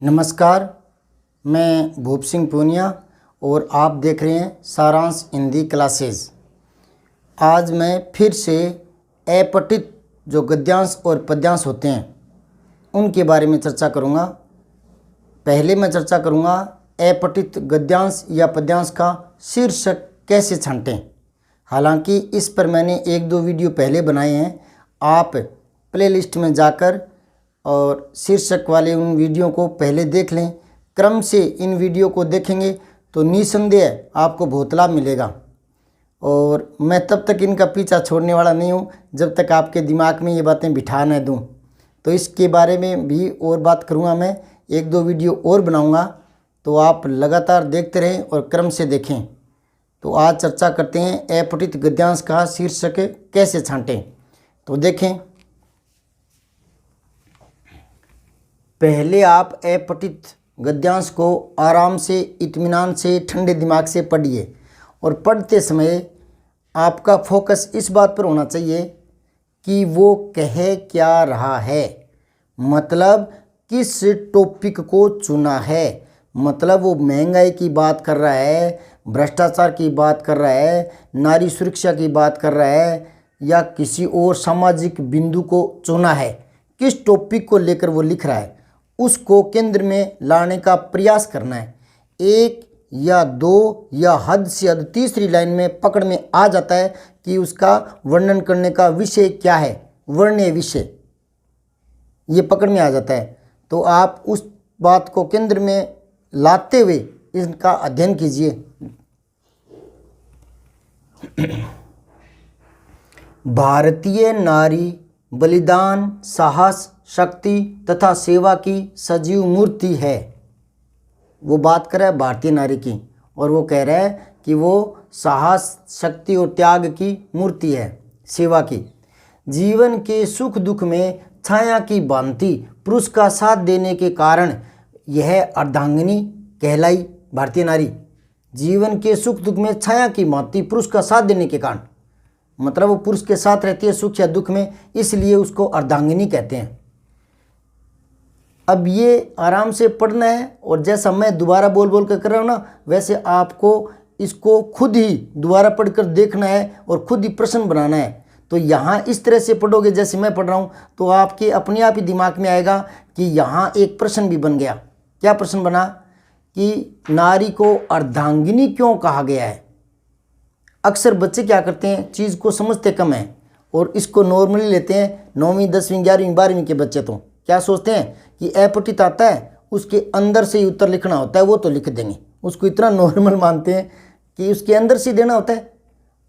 नमस्कार, मैं भूप सिंह पूनिया और आप देख रहे हैं सारांश हिंदी क्लासेस। आज मैं फिर से अपठित जो गद्यांश और पद्यांश होते हैं उनके बारे में चर्चा करूंगा। पहले मैं चर्चा करूंगा अपठित गद्यांश या पद्यांश का शीर्षक कैसे छांटें। हालांकि इस पर मैंने एक दो वीडियो पहले बनाए हैं, आप प्लेलिस्ट में जाकर और शीर्षक वाले उन वीडियो को पहले देख लें। क्रम से इन वीडियो को देखेंगे तो निसंदेह आपको बहुत लाभ मिलेगा और मैं तब तक इनका पीछा छोड़ने वाला नहीं हूँ जब तक आपके दिमाग में ये बातें बिठा न दूँ। तो इसके बारे में भी और बात करूँगा, मैं एक दो वीडियो और बनाऊँगा, तो आप लगातार देखते रहें और क्रम से देखें। तो आज चर्चा करते हैं अपठित गद्यांश का शीर्षक कैसे छांटें। तो देखें, पहले आप अपठित गद्यांश को आराम से, इत्मीनान से, ठंडे दिमाग से पढ़िए और पढ़ते समय आपका फोकस इस बात पर होना चाहिए कि वो कह क्या रहा है, मतलब किस टॉपिक को चुना है। मतलब वो महंगाई की बात कर रहा है, भ्रष्टाचार की बात कर रहा है, नारी सुरक्षा की बात कर रहा है, या किसी और सामाजिक बिंदु को चुना है। किस टॉपिक को लेकर वो लिख रहा है उसको केंद्र में लाने का प्रयास करना है। एक या दो या हद से हद तीसरी लाइन में पकड़ में आ जाता है कि उसका वर्णन करने का विषय क्या है, वर्ण्य विषय, ये पकड़ में आ जाता है। तो आप उस बात को केंद्र में लाते हुए इनका अध्ययन कीजिए। भारतीय नारी बलिदान, साहस, शक्ति तथा सेवा की सजीव मूर्ति है। वो बात कर रहा है भारतीय नारी की और वो कह रहा है कि वो साहस, शक्ति और त्याग की मूर्ति है, सेवा की। जीवन के सुख दुख में छाया की भांति पुरुष का साथ देने के कारण यह अर्धांगिनी कहलाई भारतीय नारी। जीवन के सुख दुख में छाया की भांति पुरुष का साथ देने के कारण, मतलब वो पुरुष के साथ रहती है सुख या दुख में, इसलिए उसको अर्धांगिनी कहते हैं। अब ये आराम से पढ़ना है और जैसा मैं दोबारा बोल बोल कर रहा हूँ ना, वैसे आपको इसको खुद ही दोबारा पढ़कर देखना है और खुद ही प्रश्न बनाना है। तो यहाँ इस तरह से पढ़ोगे जैसे मैं पढ़ रहा हूँ तो आपके अपने आप ही दिमाग में आएगा कि यहाँ एक प्रश्न भी बन गया। क्या प्रश्न बना कि नारी को अर्धांगिनी क्यों कहा गया है। अक्सर बच्चे क्या करते हैं, चीज़ को समझते कम हैं और इसको नॉर्मली लेते हैं। 9वीं 10वीं 11वीं 12वीं के बच्चे तो क्या सोचते हैं कि अपठित आता है उसके अंदर से ही उत्तर लिखना होता है, वो तो लिख देंगे। उसको इतना नॉर्मल मानते हैं कि उसके अंदर से देना होता है।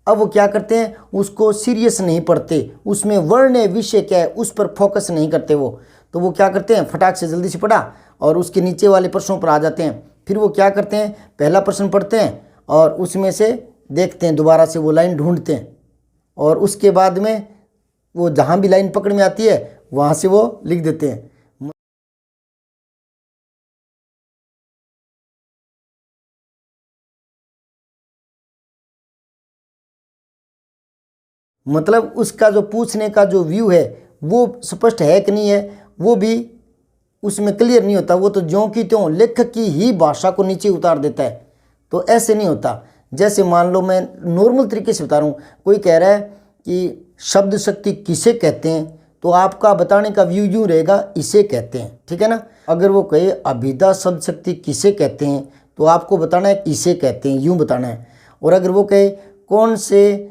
अब वो क्या करते हैं, उसको सीरियस नहीं पढ़ते, उसमें वर्ण विषय क्या है उस पर फोकस नहीं करते वो। तो वो क्या करते हैं, फटाक से जल्दी से पढ़ा और उसके नीचे वाले प्रश्नों पर आ जाते हैं। फिर वो क्या करते हैं, पहला प्रश्न पढ़ते हैं और उसमें से देखते हैं, दोबारा से वो लाइन ढूंढते हैं और उसके बाद में वो जहाँ भी लाइन पकड़ में आती है वहाँ से वो लिख देते हैं। मतलब उसका जो पूछने का जो व्यू है वो स्पष्ट है कि नहीं है, वो भी उसमें क्लियर नहीं होता। वो तो ज्यों की त्यों लेखक की ही भाषा को नीचे उतार देता है। तो ऐसे नहीं होता। जैसे मान लो मैं नॉर्मल तरीके से बता रहा हूँ, कोई कह रहा है कि शब्द शक्ति किसे कहते हैं, तो आपका बताने का व्यू यूँ रहेगा, इसे कहते हैं, ठीक है ना। अगर वो कहे अभिधा शब्द शक्ति किसे कहते हैं तो आपको बताना है इसे कहते हैं, यूँ बताना है। और अगर वो कहे कौन से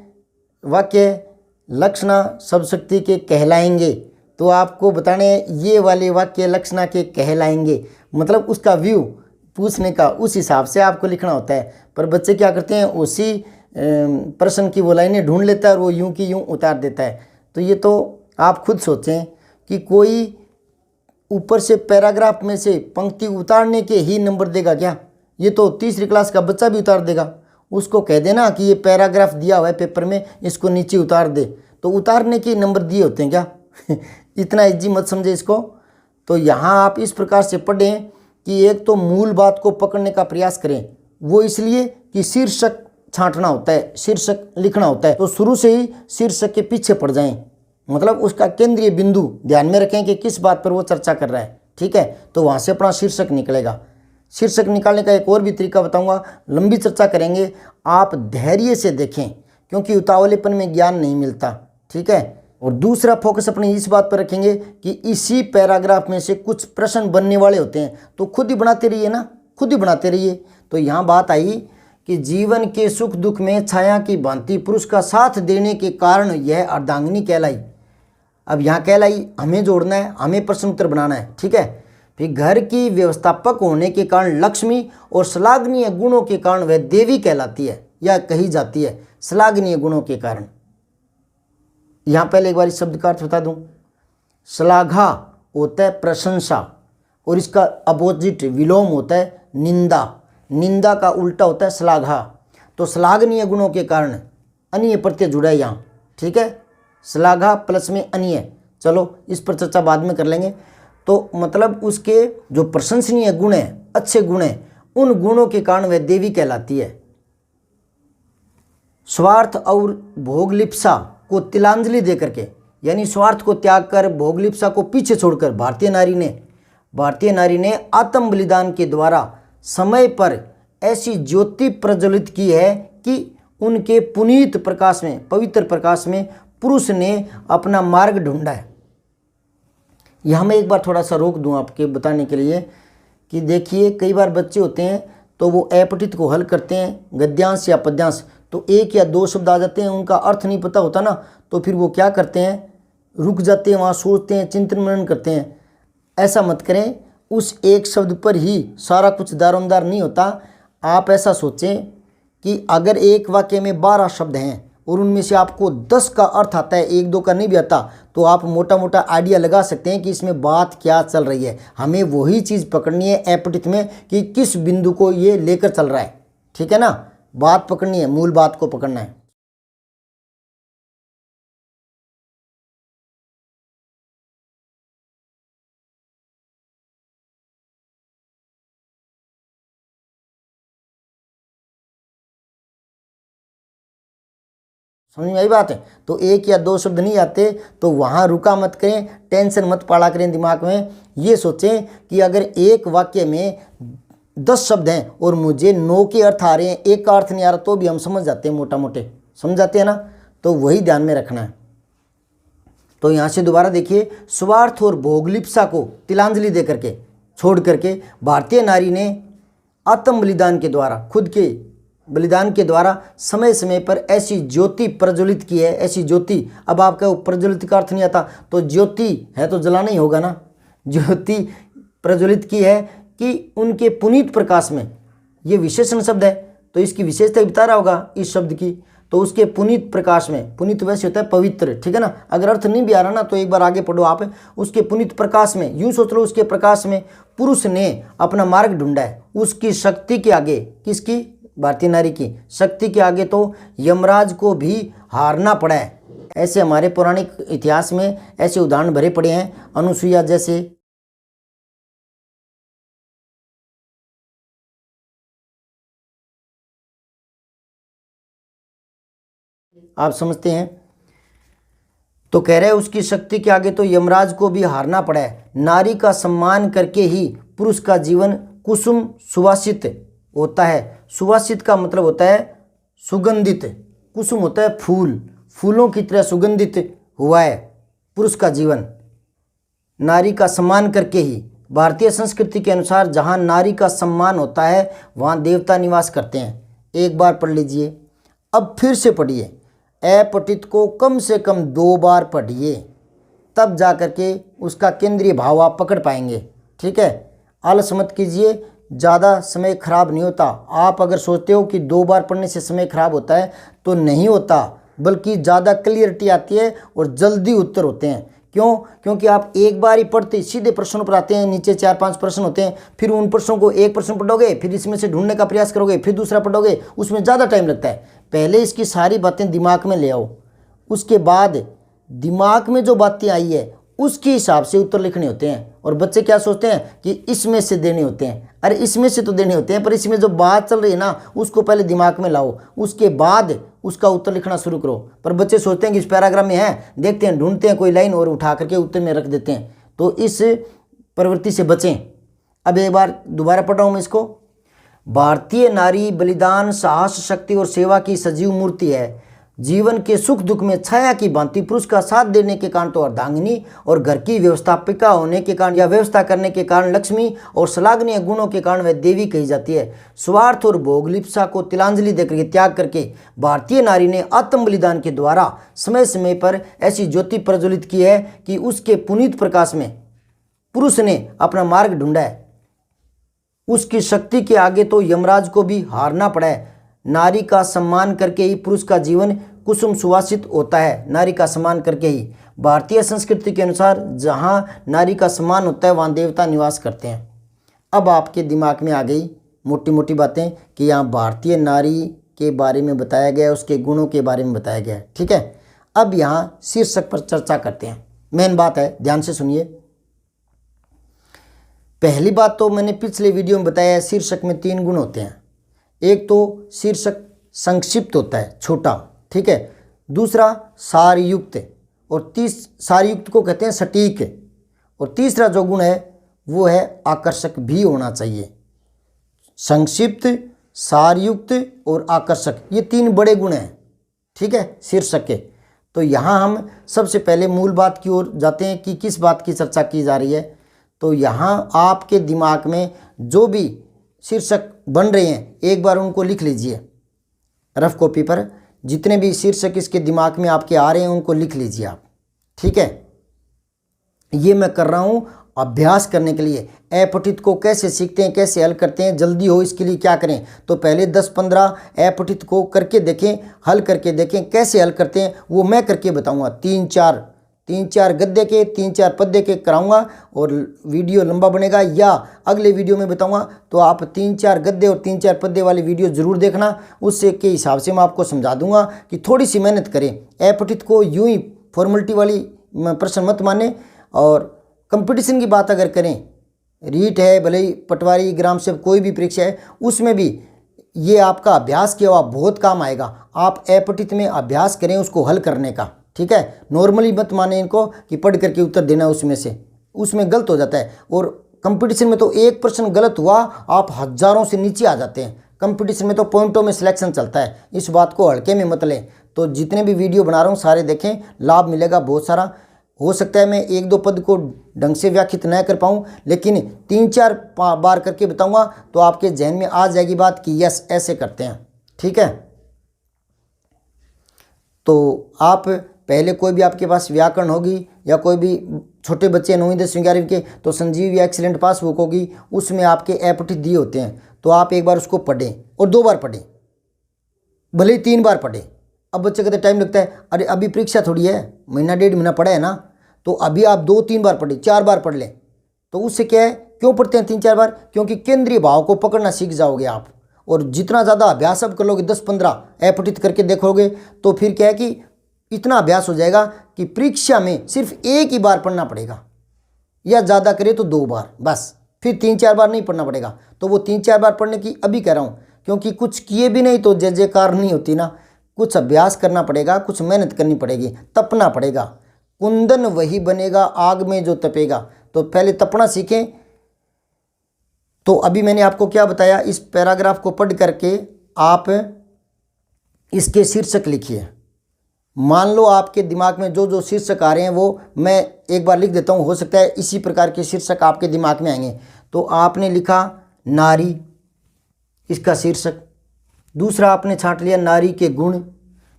वाक्य लक्षणा शब्द शक्ति के कहलाएंगे तो आपको बताने हैं ये वाले वाक्य लक्षणा के कहलाएंगे। मतलब उसका व्यू पूछने का उस हिसाब से आपको लिखना होता है। पर बच्चे क्या करते हैं, उसी प्रश्न की वो लाइनें ढूंढ लेता है और वो यूं की यूं उतार देता है। तो ये तो आप खुद सोचें कि कोई ऊपर से पैराग्राफ में से पंक्ति उतारने के ही नंबर देगा क्या। ये तो तीसरी क्लास का बच्चा भी उतार देगा। उसको कह देना कि ये पैराग्राफ दिया हुआ है पेपर में, इसको नीचे उतार दे, तो उतारने के नंबर दिए होते हैं क्या। इतना इजी मत समझे इसको। तो यहाँ आप इस प्रकार से पढ़ें कि एक तो मूल बात को पकड़ने का प्रयास करें, वो इसलिए कि शीर्षक छांटना होता है, शीर्षक लिखना होता है। तो शुरू से ही शीर्षक के पीछे पड़ जाएं, मतलब उसका केंद्रीय बिंदु ध्यान में रखें कि किस बात पर वो चर्चा कर रहा है। ठीक है, तो वहाँ से अपना शीर्षक निकलेगा। शीर्षक निकालने का एक और भी तरीका बताऊंगा, लंबी चर्चा करेंगे। आप धैर्य से देखें क्योंकि उतावलेपन में ज्ञान नहीं मिलता, ठीक है। और दूसरा फोकस अपने इस बात पर रखेंगे कि इसी पैराग्राफ में से कुछ प्रश्न बनने वाले होते हैं, तो खुद ही बनाते रहिए ना, खुद ही बनाते रहिए। तो यहाँ बात आई कि जीवन के सुख दुख में छाया की भांति पुरुष का साथ देने के कारण यह अर्धांगिनी कहलाई। अब यहाँ कहलाई हमें जोड़ना है, हमें प्रश्न उत्तर बनाना है, ठीक है। फिर घर की व्यवस्थापक होने के कारण लक्ष्मी और श्लाघनीय गुणों के कारण वह देवी कहलाती है या कही जाती है, श्लाघनीय गुणों के कारण। यहाँ पहले एक बार इस शब्द का अर्थ बता दूं। श्लाघा होता है प्रशंसा और इसका अपोजिट विलोम होता है निंदा। निंदा का उल्टा होता है श्लाघा। तो श्लाघनीय गुणों के कारण अनीय प्रत्यय जुड़ा है यहाँ, ठीक है। श्लाघा प्लस में अनीय, चलो इस पर चर्चा बाद में कर लेंगे। तो मतलब उसके जो प्रशंसनीय गुण हैं, अच्छे गुण हैं, उन गुणों के कारण वह देवी कहलाती है। स्वार्थ और भोगलिप्सा को तिलांजलि दे करके, यानी स्वार्थ को त्याग कर भोगलिप्सा को पीछे छोड़कर भारतीय नारी ने आत्म बलिदान के द्वारा समय पर ऐसी ज्योति प्रज्वलित की है कि उनके पुनीत प्रकाश में, पवित्र प्रकाश में पुरुष ने अपना मार्ग ढूंढा है। यहाँ मैं एक बार थोड़ा सा रोक दूँ आपके बताने के लिए कि देखिए कई बार बच्चे होते हैं तो वो अपठित को हल करते हैं गद्यांश या पद्यांश, तो एक या दो शब्द आ जाते हैं, उनका अर्थ नहीं पता होता ना, तो फिर वो क्या करते हैं, रुक जाते हैं, वहाँ सोचते हैं, चिंतन मनन करते हैं। ऐसा मत करें, उस एक शब्द पर ही सारा कुछ दारोमदार नहीं होता। आप ऐसा सोचें कि अगर एक वाक्य में 12 शब्द हैं और उनमें से आपको 10 का अर्थ आता है, 1-2 का नहीं भी आता, तो आप मोटा मोटा आइडिया लगा सकते हैं कि इसमें बात क्या चल रही है। हमें वही चीज़ पकड़नी है अपठित में कि किस बिंदु को ये लेकर चल रहा है, ठीक है ना। बात पकड़नी है, मूल बात को पकड़ना है। समझ में आई बात है। तो एक या दो शब्द नहीं आते तो वहाँ रुका मत करें, टेंशन मत पाला करें दिमाग में। ये सोचें कि अगर एक वाक्य में 10 शब्द हैं और मुझे 9 के अर्थ आ रहे हैं, एक का अर्थ नहीं आ रहा, तो भी हम समझ जाते हैं, मोटा मोटे समझ जाते हैं ना। तो वही ध्यान में रखना है। तो यहाँ से दोबारा देखिए, स्वार्थ और भोगलिप्सा को तिलांजलि दे करके, छोड़ करके भारतीय नारी ने आत्म बलिदान के द्वारा, खुद के बलिदान के द्वारा समय समय पर ऐसी ज्योति प्रज्वलित की है। ऐसी ज्योति, अब आपका प्रज्वलित का अर्थ नहीं आता तो ज्योति है तो जलाना ही होगा ना। ज्योति प्रज्वलित की है कि उनके पुनीत प्रकाश में, ये विशेषण शब्द है तो इसकी विशेषता बता रहा होगा इस शब्द की। तो उसके पुनीत प्रकाश में, पुनीत वैसे होता है पवित्र, ठीक है ना। अगर अर्थ नहीं भी आ रहा ना तो एक बार आगे पढ़ो आप। उसके पुनीत प्रकाश में, यूं सोच लो, उसके प्रकाश में पुरुष ने अपना मार्ग ढूंढा है। उसकी शक्ति के आगे, किसकी, भारतीय नारी की शक्ति के आगे तो यमराज को भी हारना पड़ा है। ऐसे हमारे पौराणिक इतिहास में ऐसे उदाहरण भरे पड़े हैं, अनुसुईया जैसे। आप समझते हैं। तो कह रहे हैं उसकी शक्ति के आगे तो यमराज को भी हारना पड़ा है। नारी का सम्मान करके ही पुरुष का जीवन कुसुम सुवासित होता है। सुवासित का मतलब होता है सुगंधित, कुसुम होता है फूल, फूलों की तरह सुगंधित हुआ है पुरुष का जीवन नारी का सम्मान करके ही। भारतीय संस्कृति के अनुसार जहाँ नारी का सम्मान होता है वहाँ देवता निवास करते हैं। एक बार पढ़ लीजिए, अब फिर से पढ़िए। अपठित को कम से कम 2 बार पढ़िए, तब जा करके उसका केंद्रीय भाव आप पकड़ पाएंगे, ठीक है। आलस मत कीजिए, ज़्यादा समय खराब नहीं होता। आप अगर सोचते हो कि 2 बार पढ़ने से समय खराब होता है तो नहीं होता, बल्कि ज़्यादा क्लियरिटी आती है और जल्दी उत्तर होते हैं। क्यों? क्योंकि आप एक बार ही पढ़ते सीधे प्रश्नों पर आते हैं। नीचे 4-5 प्रश्न होते हैं, फिर उन प्रश्नों को एक प्रश्न पढ़ोगे, फिर इसमें से ढूंढने का प्रयास करोगे, फिर दूसरा पढ़ोगे, उसमें ज़्यादा टाइम लगता है। पहले इसकी सारी बातें दिमाग में ले आओ, उसके बाद दिमाग में जो बातें आई है उसके हिसाब से उत्तर लिखने होते हैं। और बच्चे क्या सोचते हैं कि इसमें से देने होते हैं। अरे इसमें से तो देने होते हैं, पर इसमें जो बात चल रही है ना उसको पहले दिमाग में लाओ, उसके बाद उसका उत्तर लिखना शुरू करो। पर बच्चे सोचते हैं कि इस पैराग्राफ में है, देखते हैं, ढूंढते हैं कोई लाइन और उठा करके उत्तर में रख देते हैं। तो इस प्रवृत्ति से बचें। अब एक बार दोबारा पढ़ रहा हूँ मैं इसको। भारतीय नारी बलिदान, साहस, शक्ति और सेवा की सजीव मूर्ति है। जीवन के सुख दुख में छाया की भांति पुरुष का साथ देने के कारण तो अर्धांगिनी और घर की व्यवस्थापिका होने के कारण या व्यवस्था करने के कारण लक्ष्मी और श्लाघनीय गुणों के कारण वह देवी कही जाती है। स्वार्थ और भोगलिप्सा को तिलांजलि देकर त्याग करके भारतीय नारी ने आत्म बलिदान के द्वारा समय समय पर ऐसी ज्योति प्रज्वलित की है कि उसके पुनीत प्रकाश में पुरुष ने अपना मार्ग ढूंढा है। उसकी शक्ति के आगे तो यमराज को भी हारना पड़ा है। नारी का सम्मान करके ही पुरुष का जीवन कुसुम सुवासित होता है। नारी का सम्मान करके ही। भारतीय संस्कृति के अनुसार जहाँ नारी का सम्मान होता है वहाँ देवता निवास करते हैं। अब आपके दिमाग में आ गई मोटी मोटी बातें कि यहाँ भारतीय नारी के बारे में बताया गया है, उसके गुणों के बारे में बताया गया है। ठीक है, अब यहाँ शीर्षक पर चर्चा करते हैं। मेन बात है, ध्यान से सुनिए। पहली बात तो मैंने पिछले वीडियो में बताया है, शीर्षक में 3 गुण होते हैं। एक तो शीर्षक संक्षिप्त होता है, छोटा, ठीक है। दूसरा सारयुक्त, और सारयुक्त को कहते हैं सटीक। और तीसरा जो गुण है वो है आकर्षक भी होना चाहिए। संक्षिप्त, सारयुक्त और आकर्षक, ये 3 बड़े गुण हैं, ठीक है, शीर्षक के। तो यहाँ हम सबसे पहले मूल बात की ओर जाते हैं कि किस बात की चर्चा की जा रही है। तो यहाँ आपके दिमाग में जो भी शीर्षक बन रहे हैं एक बार उनको लिख लीजिए रफ कॉपी पर। जितने भी शीर्षक इसके दिमाग में आपके आ रहे हैं उनको लिख लीजिए आप, ठीक है। ये मैं कर रहा हूँ अभ्यास करने के लिए। अपठित को कैसे सीखते हैं, कैसे हल करते हैं, जल्दी हो इसके लिए क्या करें। तो पहले 10-15 अपठित को करके देखें, हल करके देखें, कैसे हल करते हैं वो मैं करके बताऊँगा। 3-4 गद्य के, 3-4 पद्य के कराऊंगा और वीडियो लंबा बनेगा, या अगले वीडियो में बताऊंगा। तो आप 3-4 गद्य और 3-4 पद्य वाली वीडियो ज़रूर देखना। उससे के हिसाब से मैं आपको समझा दूंगा कि थोड़ी सी मेहनत करें। अपठित को यूं ही फॉर्मेलिटी वाली प्रश्न मत माने। और कंपटीशन की बात अगर करें, रीट है, भले ही पटवारी, ग्राम सेवक, कोई भी परीक्षा है, उसमें भी ये आपका अभ्यास किया हुआ बहुत काम आएगा। आप अपठित में अभ्यास करें उसको हल करने का, ठीक है। नॉर्मली मत माने इनको कि पढ़ करके उत्तर देना उसमें से, उसमें गलत हो जाता है। और कंपटीशन में तो एक प्रश्न गलत हुआ आप हजारों से नीचे आ जाते हैं। कंपटीशन में तो पॉइंटों में सिलेक्शन चलता है, इस बात को हल्के में मत लें। तो जितने भी वीडियो बना रहा हूँ सारे देखें, लाभ मिलेगा बहुत सारा। हो सकता है मैं 1-2 पद को ढंग से व्याख्यात न कर पाऊँ, लेकिन 3-4 बार करके बताऊँगा तो आपके जहन में आ जाएगी बात कि यस ऐसे करते हैं, ठीक है। तो आप पहले कोई भी आपके पास व्याकरण होगी या कोई भी छोटे बच्चे 9वीं 10वीं 11वीं के, तो संजीव या एक्सीलेंट पासबुक होगी, उसमें आपके अपठित दिए होते हैं। तो आप एक बार उसको पढ़ें और 2 बार पढ़ें, भले ही 3 बार पढ़ें। अब बच्चे कहते टाइम लगता है, अरे अभी परीक्षा थोड़ी है, महीना 1.5 महीना पढ़ा है ना, तो अभी आप 2-3 बार पढ़ें, 4 बार पढ़ लें। तो उससे क्या है, क्यों पढ़ते हैं 3-4 बार? क्योंकि केंद्रीय भाव को पकड़ना सीख जाओगे आप। और जितना ज़्यादा अभ्यास आप कर लोगे, 10-15 अपठित करके देखोगे, तो फिर क्या है कि इतना अभ्यास हो जाएगा कि परीक्षा में सिर्फ 1 ही बार पढ़ना पड़ेगा, या ज़्यादा करे तो 2 बार बस, फिर 3-4 बार नहीं पढ़ना पड़ेगा। तो वो 3-4 बार पढ़ने की अभी कह रहा हूँ, क्योंकि कुछ किए भी नहीं तो जय जयकार नहीं होती ना। कुछ अभ्यास करना पड़ेगा, कुछ मेहनत करनी पड़ेगी, तपना पड़ेगा। कुंदन वही बनेगा आग में जो तपेगा। तो पहले तपना सीखें। तो अभी मैंने आपको क्या बताया, इस पैराग्राफ को पढ़ करके आप इसके शीर्षक लिखिए। मान लो आपके दिमाग में जो जो शीर्षक आ रहे हैं वो मैं एक बार लिख देता हूँ, हो सकता है इसी प्रकार के शीर्षक आपके दिमाग में आएंगे। तो आपने लिखा नारी, इसका शीर्षक। दूसरा आपने छांट लिया नारी के गुण।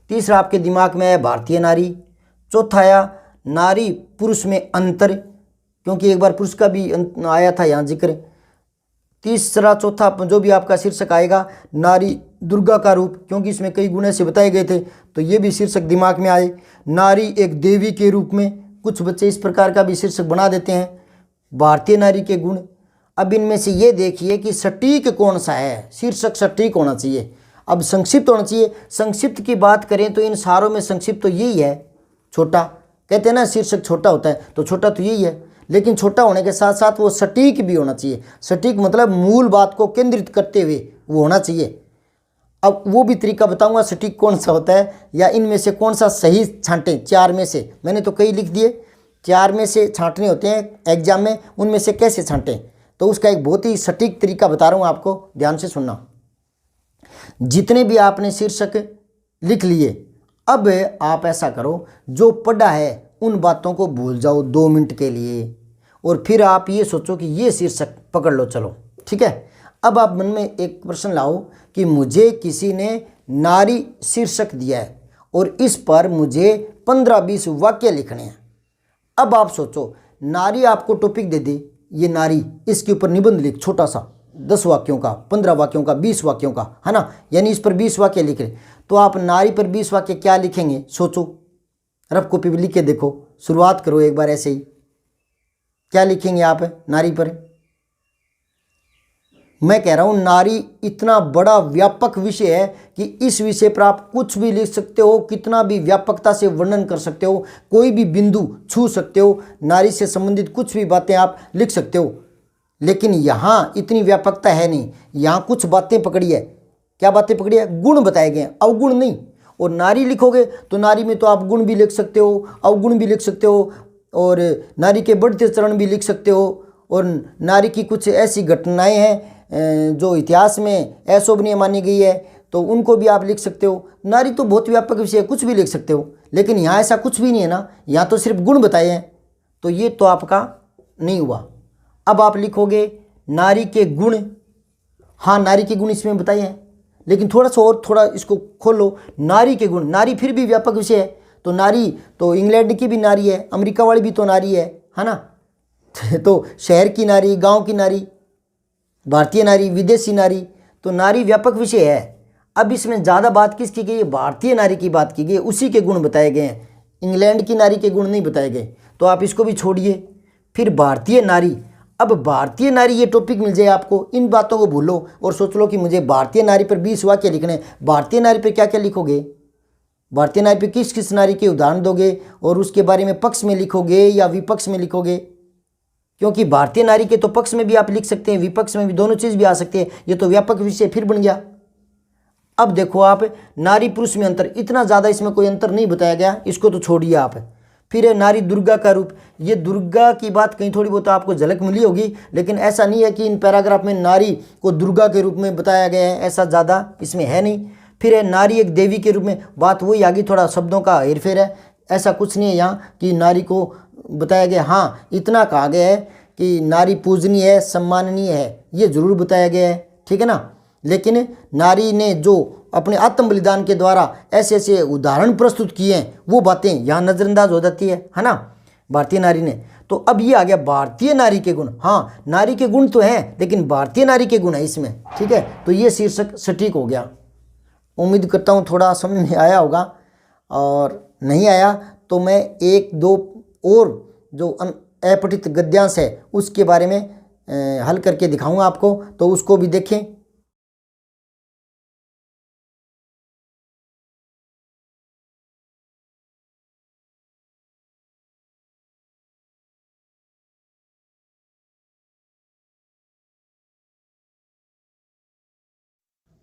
तीसरा आपके दिमाग में है भारतीय नारी। चौथा आया नारी पुरुष में अंतर, क्योंकि एक बार पुरुष का भी आया था यहाँ जिक्र। तीसरा चौथा जो भी आपका शीर्षक आएगा, नारी दुर्गा का रूप, क्योंकि इसमें कई गुण ऐसे बताए गए थे, तो ये भी शीर्षक दिमाग में आए। नारी एक देवी के रूप में, कुछ बच्चे इस प्रकार का भी शीर्षक बना देते हैं। भारतीय नारी के गुण। अब इनमें से ये देखिए कि सटीक कौन सा है, शीर्षक सटीक होना चाहिए। अब संक्षिप्त होना चाहिए। संक्षिप्त की बात करें तो इन सारों में संक्षिप्त तो यही है, छोटा। कहते हैं ना शीर्षक छोटा होता है, तो छोटा तो यही है, लेकिन छोटा होने के साथ साथ वो सटीक भी होना चाहिए। सटीक मतलब मूल बात को केंद्रित करते हुए वो होना चाहिए। अब वो भी तरीका बताऊंगा सटीक कौन सा होता है, या इनमें से कौन सा सही छांटें 4 में से। मैंने तो कई लिख दिए, 4 में से छांटने होते हैं एग्जाम में, उनमें से कैसे छांटें, तो उसका एक बहुत ही सटीक तरीका बता रहा हूँ आपको, ध्यान से सुनना। जितने भी आपने शीर्षक लिख लिए, अब आप ऐसा करो, जो पढ़ा है उन बातों को भूल जाओ 2 मिनट के लिए, और फिर आप ये सोचो कि ये शीर्षक पकड़ लो, चलो ठीक है। अब आप मन में एक प्रश्न लाओ कि मुझे किसी ने नारी शीर्षक दिया है और इस पर मुझे 15-20 वाक्य लिखने हैं। अब आप सोचो, नारी आपको टॉपिक दे दे, ये नारी, इसके ऊपर निबंध लिख, छोटा सा 10 वाक्यों का, 15 वाक्यों का, 20 वाक्यों का, है ना, यानी इस पर 20 वाक्य लिख रहे, तो आप नारी पर 20 वाक्य क्या लिखेंगे, सोचो, रफ कॉपी पर लिख के देखो, शुरुआत करो एक बार ऐसे ही। क्या लिखेंगे आप नारी पर? मैं कह रहा हूं, नारी इतना बड़ा व्यापक विषय है कि इस विषय पर आप कुछ भी लिख सकते हो, कितना भी व्यापकता से वर्णन कर सकते हो, कोई भी बिंदु छू सकते हो, नारी से संबंधित कुछ भी बातें आप लिख सकते हो। लेकिन यहाँ इतनी व्यापकता है नहीं, यहाँ कुछ बातें पकड़ी है। क्या बातें पकड़ी है? गुण बताए गए हैं, अवगुण नहीं। और नारी लिखोगे तो नारी में तो आप गुण भी लिख सकते हो, अवगुण भी लिख सकते हो, और नारी के बढ़ते चरण भी लिख सकते हो, और नारी की कुछ ऐसी घटनाएं हैं जो इतिहास में अशोभनीय मानी गई है, तो उनको भी आप लिख सकते हो। नारी तो बहुत व्यापक विषय है, कुछ भी लिख सकते हो। लेकिन यहाँ ऐसा कुछ भी नहीं है ना, यहाँ तो सिर्फ गुण बताए हैं, तो ये तो आपका नहीं हुआ। अब आप लिखोगे नारी के गुण, हाँ नारी के गुण इसमें बताए हैं, लेकिन थोड़ा सा और थोड़ा इसको खोलो, नारी के गुण, नारी फिर भी व्यापक विषय है, तो नारी तो इंग्लैंड की भी नारी है, अमेरिका वाली भी तो नारी है ना तो शहर की नारी, गांव की नारी, भारतीय नारी, विदेशी नारी, तो नारी व्यापक विषय है। अब इसमें ज़्यादा बात किसकी गई है? भारतीय नारी की बात की गई है, उसी के गुण बताए गए हैं, इंग्लैंड की नारी के गुण नहीं बताए गए, तो आप इसको भी छोड़िए। फिर भारतीय नारी, अब भारतीय नारी ये टॉपिक मिल जाए आपको, इन बातों को भूलो और सोच लो कि मुझे भारतीय नारी पर 20 वाक्य लिखने। भारतीय नारी पर क्या क्या लिखोगे? भारतीय नारी पर किस किस नारी के उदाहरण दोगे और उसके बारे में पक्ष में लिखोगे या विपक्ष में लिखोगे? क्योंकि भारतीय नारी के तो पक्ष में भी आप लिख सकते हैं, विपक्ष में भी, दोनों चीज़ भी आ सकती है। ये तो व्यापक विषय फिर बन गया। अब देखो आप, नारी पुरुष में अंतर, इतना ज़्यादा इसमें कोई अंतर नहीं बताया गया, इसको तो छोड़िए आप। फिर है नारी दुर्गा का रूप, ये दुर्गा की बात कहीं थोड़ी बहुत आपको झलक मिली होगी, लेकिन ऐसा नहीं है कि इन पैराग्राफ में नारी को दुर्गा के रूप में बताया गया है, ऐसा ज़्यादा इसमें है नहीं। फिर है नारी एक देवी के रूप में, बात वही आगे, थोड़ा शब्दों का हेरफेर है, ऐसा कुछ नहीं है यहाँ कि नारी को बताया गया। हाँ इतना कहा गया है कि नारी पूजनीय है, सम्माननीय है, ये जरूर बताया गया है, ठीक है ना। लेकिन नारी ने जो अपने आत्म बलिदान के द्वारा ऐसे ऐसे उदाहरण प्रस्तुत किए हैं, वो बातें यहाँ नज़रअंदाज हो जाती है ना, भारतीय नारी ने। तो अब ये आ गया भारतीय नारी के गुण। हाँ नारी के गुण तो हैं, लेकिन भारतीय नारी के गुण है इसमें, ठीक है। तो ये शीर्षक सटीक हो गया। उम्मीद करता हूँ थोड़ा समझ में आया होगा, और नहीं आया तो मैं 1-2 और जो अपठित गद्यांश है उसके बारे में हल करके दिखाऊंगा आपको, तो उसको भी देखें।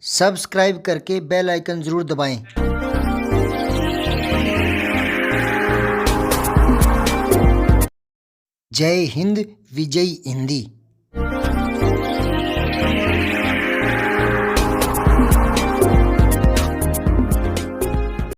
सब्सक्राइब करके बेल आइकन ज़रूर दबाएं। जय हिंद, विजय हिंदी।